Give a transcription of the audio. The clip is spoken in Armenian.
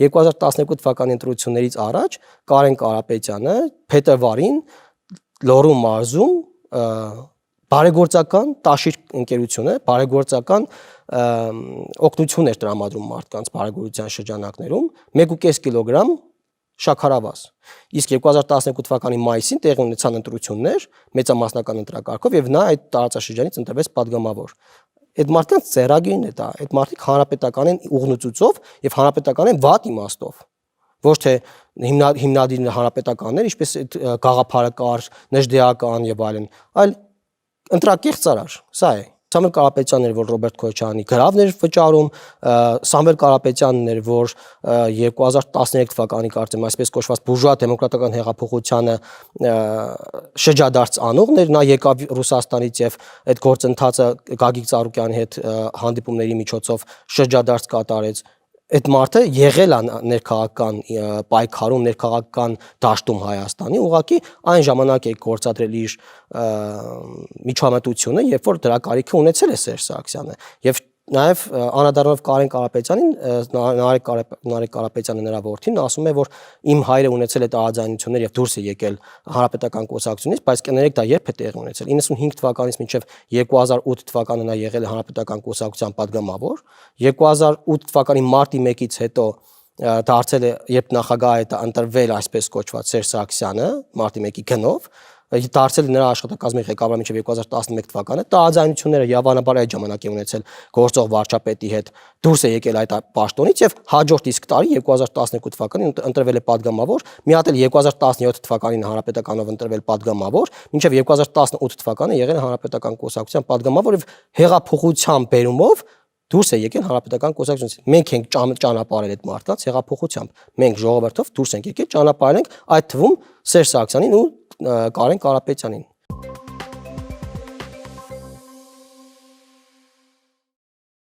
2012 թվականի ընտրություններից առաջ Կարեն Կարապետյանը փետրվարին Լոռու մարզում բարեգործական տաշիր ընկերությունը բարեգործական օգնություն էր տրամադրում մարդկանց բարեգործության շրջանակներում 1.5 կիլոգրամ շաքարավազ։ Իսկ 2012 թվականի մայիսին տեղի ունեցան ընտրություններ մեծամասնական ընտրակարգով եւ նա այդ տարածաշրջանից ընտրվեց падգամավոր։ Այդ մարդկանց ծերագիրն է դա, այդ մարդիկ հանրապետականեն ուղնուցուցով եւ հանրապետականեն վատ իմաստով։ Ոչ թե հիմնադիր հանրապետականներ, ինչպես գաղափարակար, նժդեական եւ այլն, այլ ընտրակեղծարար, սա է։ Սամվել Կարապետյանն էր, որ Ռոբերտ Քոչարյանի գրավն էր վճարում, Սամվել Կարապետյանն էր, որ 2013 թվականի կարծեմ այսպես կոչված բուրժուա դեմոկրատական հեղափոխությանը շրջադարձ անողն էր, նա եկավ Ռուսաստանից եւ այդ գործընթացը Գագիկ Ծառուկյանի հետ հանդիպումների միջոցով շրջադարձ կատարեց։ Այդ մարդը եղել է ներքաղաքական պայքարում, ներքաղաքական դաշտում Հայաստանի, ուղղակի այն ժամանակ է գործադրել իր միջամտությունը, երբ որ դրա կարիքը ունեցել է Սերժ Սարգսյանը։ Եվ նաև անդրադառնալով Կարեն Կարապետյանին, Նարեկ Կարապետյանը նրա որդին ասում է, որ իմ հայրը ունեցել է տարաձայնություններ եւ դուրս է եկել հանրապետական կուսակցությունից, բայց կներեք դա երբ է տեղի ունեցել։ 95 թվականից մինչև 2008 թվականը նա եղել է հանրապետական կուսակցության падգամավոր, 2008 թվականի մարտի 1-ից հետո դարձել է, երբ նախագահ է ընտրվել այսպես կոչված Սերժ Սարգսյանը մարտի 1-ի գնով, դարձել նրա աշխատակազմի ղեկավարը մինչև 2011 թվականը, տարաձայնությունները явանաբար այդ ժամանակ է ունեցել գործող վարչապետի հետ, դուրս է եկել այդ պաշտոնից եւ հաջորդ իսկ տարի 2012 թվականին ընտրվել է падգամավոր, մի հատ էլ 2017 թվականին հանրապետականով ընտրվել падգամավոր, մինչև 2018 թվականը եղել է հանրապետական կուսակցության падգամավոր եւ հեղափոխության բերումով դուրս է եկել հանրապետական կուսակցությունից։ Մենք ենք ճանապարհել այդ մարդկանց հեղափոխությամբ։ Մենք ժողովրդով դուրս ենք եկել, ճանապարհել ենք այդ թվում Սերժ Սարգսյանին ու Կարեն Կարապետյանին։